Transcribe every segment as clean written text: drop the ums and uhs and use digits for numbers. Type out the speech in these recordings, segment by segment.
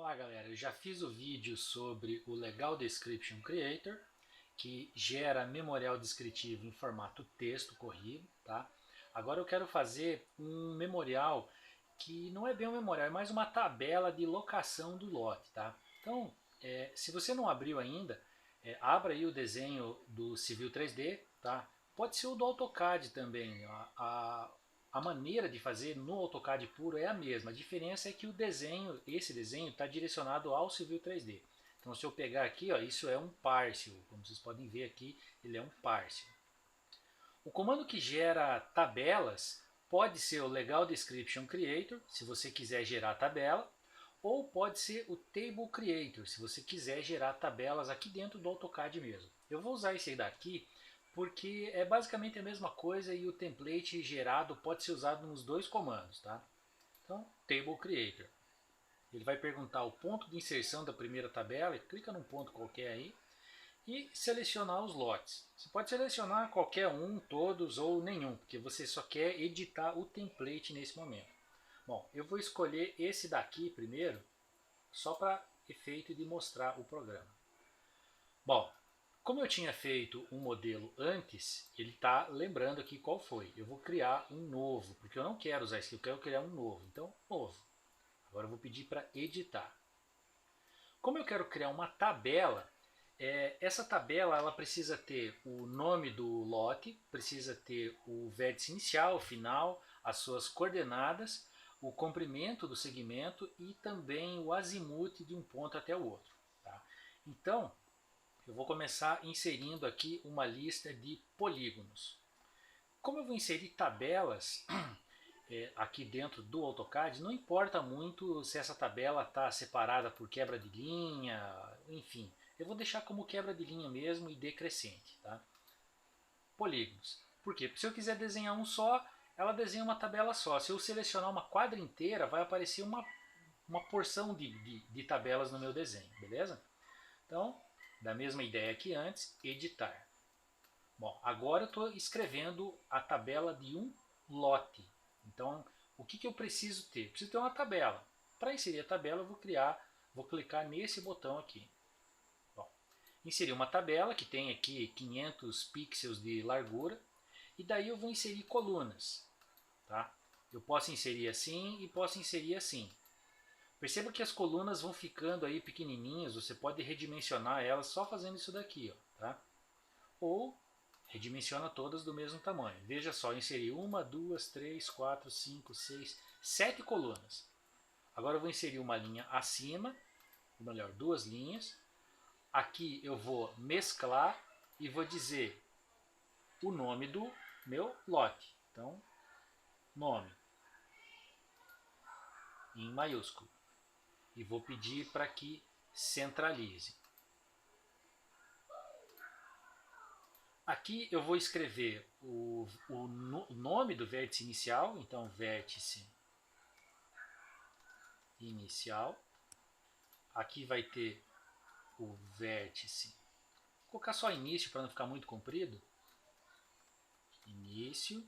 Olá galera, eu já fiz o vídeo sobre o Legal Description Creator, que gera memorial descritivo em formato texto corrido, tá? Agora eu quero fazer um memorial que não é bem um memorial, é mais uma tabela de locação do lote, tá? Então, se você não abriu ainda, abra aí o desenho do Civil 3D, tá? Pode ser o do AutoCAD também. A maneira de fazer no AutoCAD puro é a mesma. A diferença é que o desenho, esse desenho, está direcionado ao Civil 3D. Então, se eu pegar aqui, ó, isso é um parsel. Como vocês podem ver aqui, ele é um parsel. O comando que gera tabelas pode ser o Legal Description Creator, se você quiser gerar tabela, ou pode ser o Table Creator, se você quiser gerar tabelas aqui dentro do AutoCAD mesmo. Eu vou usar esse daqui porque é basicamente a mesma coisa e o template gerado pode ser usado nos dois comandos, tá? Então, Table Creator. Ele vai perguntar o ponto de inserção da primeira tabela, clica num ponto qualquer aí e selecionar os lotes. Você pode selecionar qualquer um, todos ou nenhum, porque você só quer editar o template nesse momento. Bom, eu vou escolher esse daqui primeiro, só para efeito de mostrar o programa. Bom, como eu tinha feito um modelo antes, ele está lembrando aqui qual foi. Eu vou criar um novo, porque eu não quero usar esse, eu quero criar um novo. Então, novo. Agora eu vou pedir para editar. Como eu quero criar uma tabela, essa tabela ela precisa ter o nome do lote, precisa ter o vértice inicial, final, as suas coordenadas, o comprimento do segmento e também o azimuth de um ponto até o outro. Tá? Então, eu vou começar inserindo aqui uma lista de polígonos. Como eu vou inserir tabelas aqui dentro do AutoCAD, não importa muito se essa tabela está separada por quebra de linha, enfim. Eu vou deixar como quebra de linha mesmo e decrescente. Tá? Polígonos. Por quê? Porque se eu quiser desenhar um só, ela desenha uma tabela só. Se eu selecionar uma quadra inteira, vai aparecer uma porção de tabelas no meu desenho, beleza? Então, da mesma ideia que antes, editar. Bom, agora eu estou escrevendo a tabela de um lote. Então, o que eu preciso ter? Preciso ter uma tabela. Para inserir a tabela, eu vou clicar nesse botão aqui. Bom, inserir uma tabela que tem aqui 500 pixels de largura. E daí eu vou inserir colunas. Tá? Eu posso inserir assim e posso inserir assim. Perceba que as colunas vão ficando aí pequenininhas, você pode redimensionar elas só fazendo isso daqui, ó, tá? Ou redimensiona todas do mesmo tamanho. Veja só, inserir 1, 2, 3, 4, 5, 6, 7 colunas. Agora eu vou inserir uma linha acima, ou melhor, duas linhas. Aqui eu vou mesclar e vou dizer o nome do meu lote. Então, nome em maiúsculo. E vou pedir para que centralize. Aqui eu vou escrever o nome do vértice inicial, então vértice inicial. Aqui vai ter o vértice, vou colocar só início para não ficar muito comprido. Início,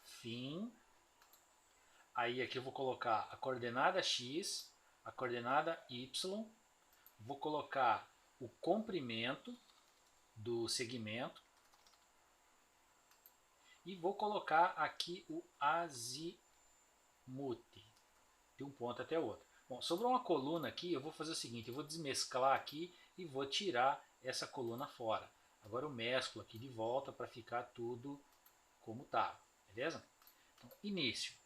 fim. Aí aqui eu vou colocar a coordenada x, a coordenada y, vou colocar o comprimento do segmento e vou colocar aqui o azimuth, de um ponto até o outro. Bom, sobrou uma coluna aqui, eu vou fazer o seguinte, eu vou desmesclar aqui e vou tirar essa coluna fora. Agora eu mesclo aqui de volta para ficar tudo como estava, beleza? Então, início.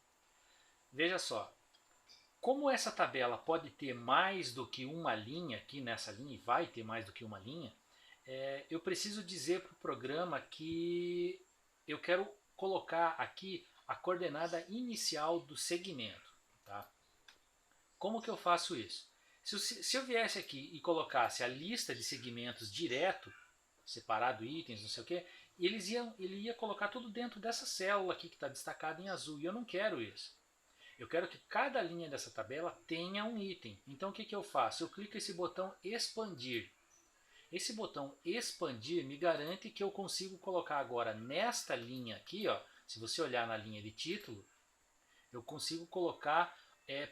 Veja só, como essa tabela pode ter mais do que uma linha aqui nessa linha, e vai ter mais do que uma linha, eu preciso dizer para o programa que eu quero colocar aqui a coordenada inicial do segmento. Tá? Como que eu faço isso? Se eu viesse aqui e colocasse a lista de segmentos direto, separado itens, não sei o que, ele ia colocar tudo dentro dessa célula aqui que está destacada em azul, e eu não quero isso. Eu quero que cada linha dessa tabela tenha um item. Então o que eu faço? Eu clico nesse botão expandir. Esse botão expandir me garante que eu consigo colocar agora nesta linha aqui, ó, se você olhar na linha de título, eu consigo colocar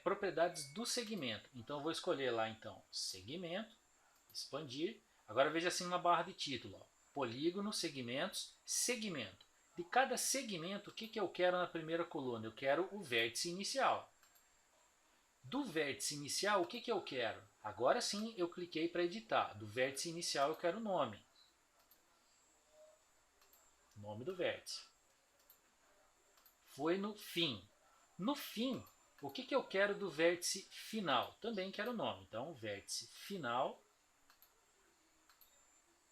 propriedades do segmento. Então eu vou escolher lá então segmento, expandir. Agora veja assim na barra de título, ó, polígono, segmentos, segmento. De cada segmento, o que eu quero na primeira coluna? Eu quero o vértice inicial. Do vértice inicial, o que eu quero? Agora sim eu cliquei para editar. Do vértice inicial eu quero o nome. Nome do vértice. Foi no fim. No fim, o que eu quero do vértice final? Também quero o nome. Então, vértice final.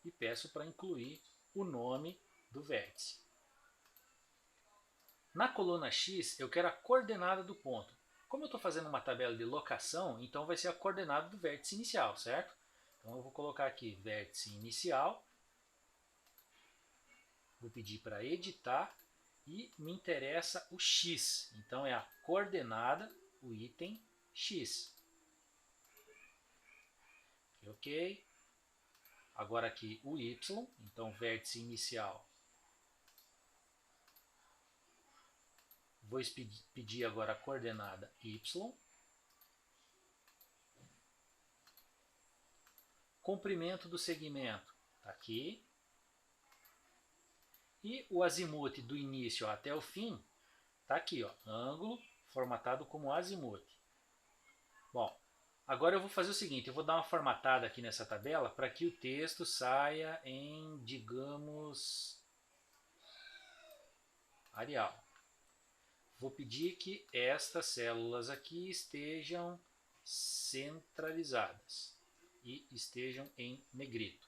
E peço para incluir o nome do vértice. Na coluna X, eu quero a coordenada do ponto. Como eu estou fazendo uma tabela de locação, então vai ser a coordenada do vértice inicial, certo? Então eu vou colocar aqui vértice inicial. Vou pedir para editar e me interessa o X. Então é a coordenada, o item X. Ok. Agora aqui o Y, então vértice inicial. Vou pedir agora a coordenada Y. Comprimento do segmento está aqui. E o azimuth do início até o fim está aqui, ó, ângulo formatado como azimuth. Bom, agora eu vou fazer o seguinte, eu vou dar uma formatada aqui nessa tabela para que o texto saia em, digamos, Arial. Vou pedir que estas células aqui estejam centralizadas e estejam em negrito.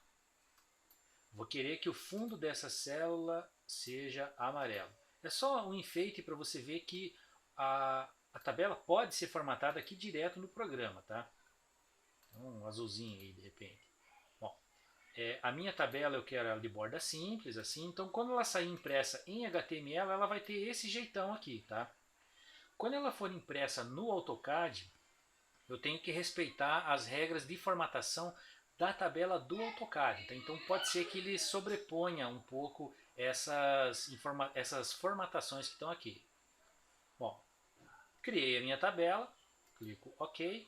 Vou querer que o fundo dessa célula seja amarelo. É só um enfeite para você ver que a tabela pode ser formatada aqui direto no programa, tá? Então, um azulzinho aí de repente. Bom, a minha tabela eu quero ela de borda simples, assim. Então, quando ela sair impressa em HTML, ela vai ter esse jeitão aqui, tá? Quando ela for impressa no AutoCAD, eu tenho que respeitar as regras de formatação da tabela do AutoCAD. Tá? Então pode ser que ele sobreponha um pouco essas formatações que estão aqui. Bom, criei a minha tabela, clico OK,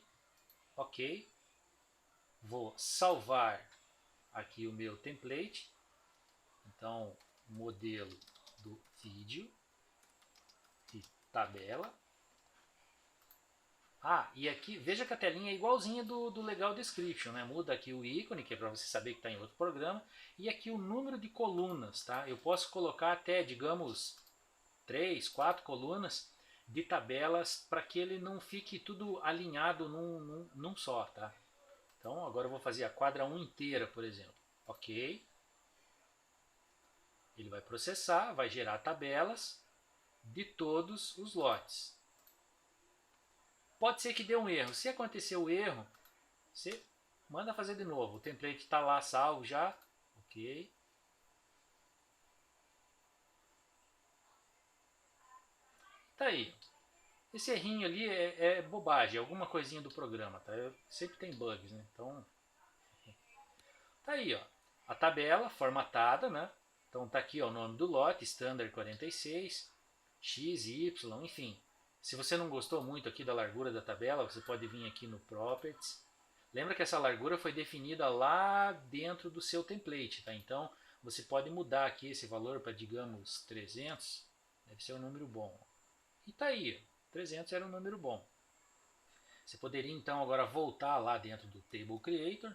OK. Vou salvar aqui o meu template. Então, modelo do vídeo de tabela. Ah, e aqui, veja que a telinha é igualzinha do Legal Description, né? Muda aqui o ícone, que é para você saber que está em outro programa, e aqui o número de colunas, tá? Eu posso colocar até, digamos, 3, 4 colunas de tabelas para que ele não fique tudo alinhado num só, tá? Então, agora eu vou fazer a quadra 1 inteira, por exemplo. Ok. Ele vai processar, vai gerar tabelas de todos os lotes. Pode ser que dê um erro. Se acontecer o erro, você manda fazer de novo. O template está lá salvo já. Ok. Tá aí. Esse errinho ali é bobagem, é alguma coisinha do programa, tá? Sempre tem bugs, né? Então, tá aí, ó. A tabela formatada, né? Então tá aqui ó, o nome do lote, Standard 46, X, Y, enfim. Se você não gostou muito aqui da largura da tabela, você pode vir aqui no Properties. Lembra que essa largura foi definida lá dentro do seu template, tá? Então você pode mudar aqui esse valor para, digamos, 300. Deve ser um número bom. E tá aí, 300 era um número bom. Você poderia então agora voltar lá dentro do Table Creator,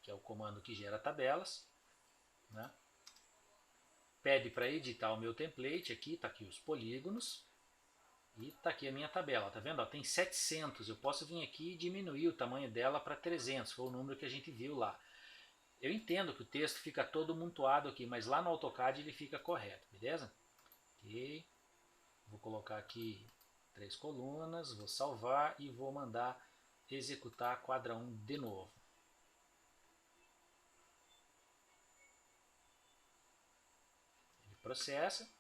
que é o comando que gera tabelas, né? Pede para editar o meu template aqui, está aqui os polígonos e está aqui a minha tabela, tá vendo? Ó, tem 700, eu posso vir aqui e diminuir o tamanho dela para 300, foi o número que a gente viu lá. Eu entendo que o texto fica todo amontoado aqui, mas lá no AutoCAD ele fica correto, beleza? Ok, vou colocar aqui 3 colunas, vou salvar e vou mandar executar a quadra 1 de novo. Processa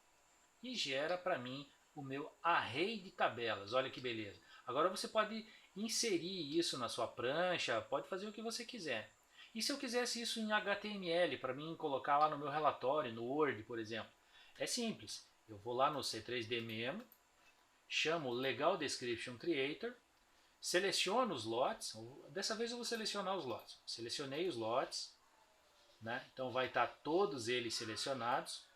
e gera para mim o meu array de tabelas. Olha que beleza. Agora você pode inserir isso na sua prancha, pode fazer o que você quiser. E se eu quisesse isso em HTML, para mim colocar lá no meu relatório, no Word, por exemplo? É simples. Eu vou lá no C3D Memo, chamo Legal Description Creator, seleciono os lotes, dessa vez eu vou selecionar os lotes. Selecionei os lotes, né? Então vai estar todos eles selecionados.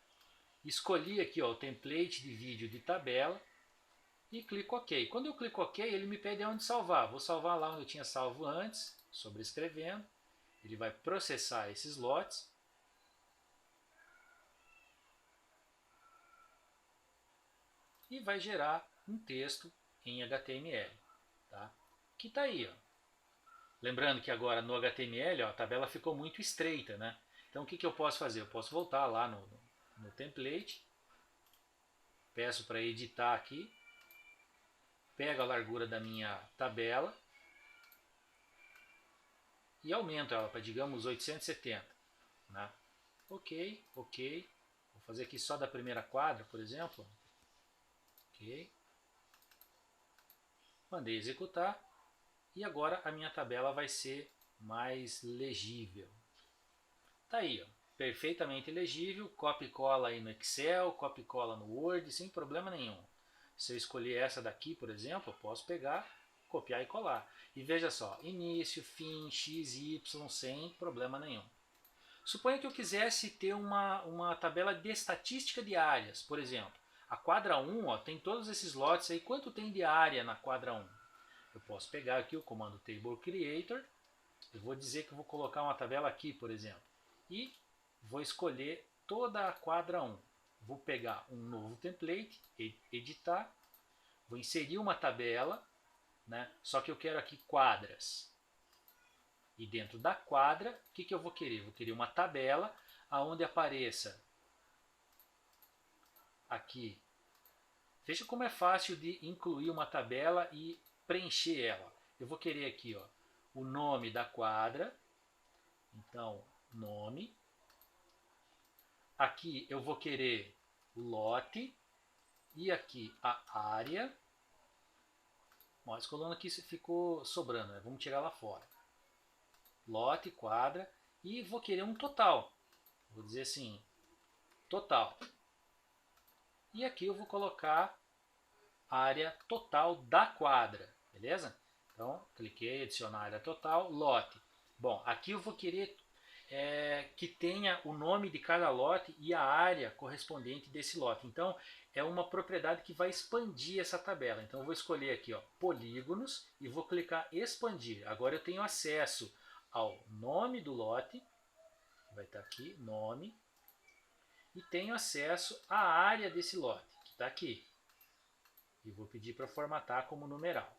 Escolhi aqui ó, o template de vídeo de tabela e clico OK. Quando eu clico OK, ele me pede onde salvar. Vou salvar lá onde eu tinha salvo antes, sobrescrevendo. Ele vai processar esses lotes. E vai gerar um texto em HTML, tá? Que está aí, ó. Lembrando que agora no HTML ó, a tabela ficou muito estreita, né? Então o que eu posso fazer? Eu posso voltar lá no template, peço para editar aqui, pego a largura da minha tabela e aumento ela para, digamos, 870. Né? Ok. Vou fazer aqui só da primeira quadra, por exemplo. Ok. Mandei executar. E agora a minha tabela vai ser mais legível. Tá aí, ó, perfeitamente legível. Copia e cola aí no Excel, copia e cola no Word, sem problema nenhum. Se eu escolher essa daqui, por exemplo, eu posso pegar, copiar e colar. E veja só, início, fim, x, y, sem problema nenhum. Suponha que eu quisesse ter uma tabela de estatística de áreas, por exemplo. A quadra 1 ó, tem todos esses lotes aí. Quanto tem de área na quadra 1? Eu posso pegar aqui o comando Table Creator. Eu vou dizer que eu vou colocar uma tabela aqui, por exemplo. E vou escolher toda a quadra 1. Vou pegar um novo template, editar. Vou inserir uma tabela, né? Só que eu quero aqui quadras. E dentro da quadra, o que eu vou querer? Vou querer uma tabela onde apareça aqui. Veja como é fácil de incluir uma tabela e preencher ela. Eu vou querer aqui ó, o nome da quadra. Então, nome. Aqui eu vou querer o lote. E aqui a área. Bom, essa coluna aqui ficou sobrando, né? Vamos tirar lá fora. Lote, quadra. E vou querer um total. Vou dizer assim, total. E aqui eu vou colocar a área total da quadra. Beleza? Então, cliquei, adicionar área total, lote. Bom, aqui eu vou querer que tenha o nome de cada lote e a área correspondente desse lote. Então, é uma propriedade que vai expandir essa tabela. Então, eu vou escolher aqui, ó, polígonos, e vou clicar expandir. Agora eu tenho acesso ao nome do lote, vai estar aqui, nome, e tenho acesso à área desse lote, que está aqui. E vou pedir para formatar como numeral.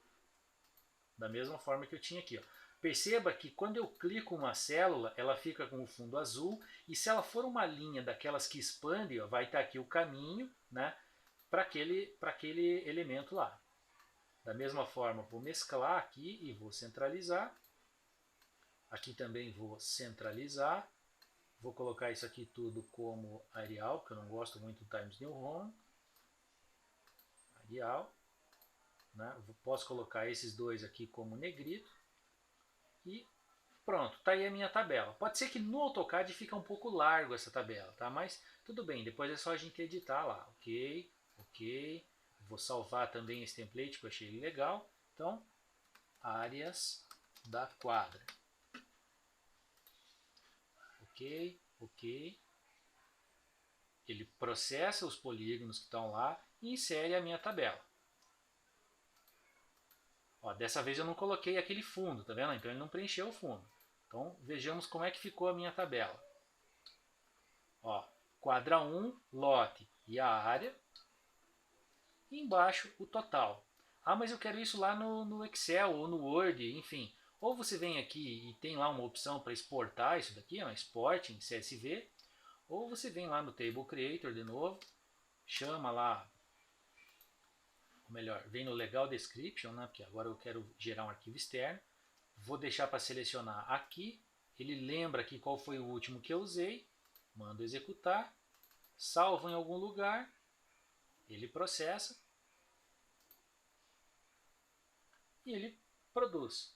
Da mesma forma que eu tinha aqui, ó. Perceba que quando eu clico uma célula, ela fica com o fundo azul, e se ela for uma linha daquelas que expande, ó, vai estar aqui o caminho, né, para aquele elemento lá. Da mesma forma, vou mesclar aqui e vou centralizar. Aqui também vou centralizar. Vou colocar isso aqui tudo como Arial, porque eu não gosto muito do Times New Roman. Arial. Né? Posso colocar esses dois aqui como negrito. E pronto, está aí a minha tabela. Pode ser que no AutoCAD fica um pouco largo essa tabela, tá? Mas tudo bem, depois é só a gente editar lá. Ok. Vou salvar também esse template que eu achei legal. Então, áreas da quadra. Ok. Ele processa os polígonos que estão lá e insere a minha tabela. Ó, dessa vez eu não coloquei aquele fundo, tá vendo? Então ele não preencheu o fundo. Então vejamos como é que ficou a minha tabela. Ó, quadra 1, lote e a área. E embaixo o total. Ah, mas eu quero isso lá no Excel ou no Word, enfim. Ou você vem aqui e tem lá uma opção para exportar isso daqui, ó, export em CSV. Ou você vem lá no Table Creator de novo, chama lá, ou melhor, vem no Legal Description, né, porque agora eu quero gerar um arquivo externo. Vou deixar para selecionar aqui. Ele lembra aqui qual foi o último que eu usei. Mando executar. Salvo em algum lugar. Ele processa. E ele produz.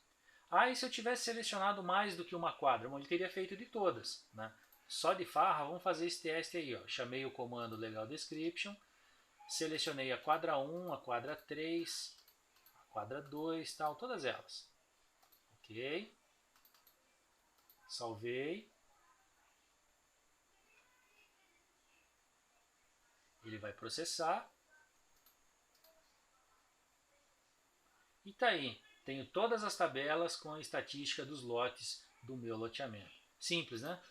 Ah, e se eu tivesse selecionado mais do que uma quadra? Bom, ele teria feito de todas, né? Só de farra, vamos fazer esse teste aí. Ó. Chamei o comando Legal Description. Selecionei a quadra 1, a quadra 3, a quadra 2, tal, todas elas. Ok. Salvei. Ele vai processar. E tá aí. Tenho todas as tabelas com a estatística dos lotes do meu loteamento. Simples, né?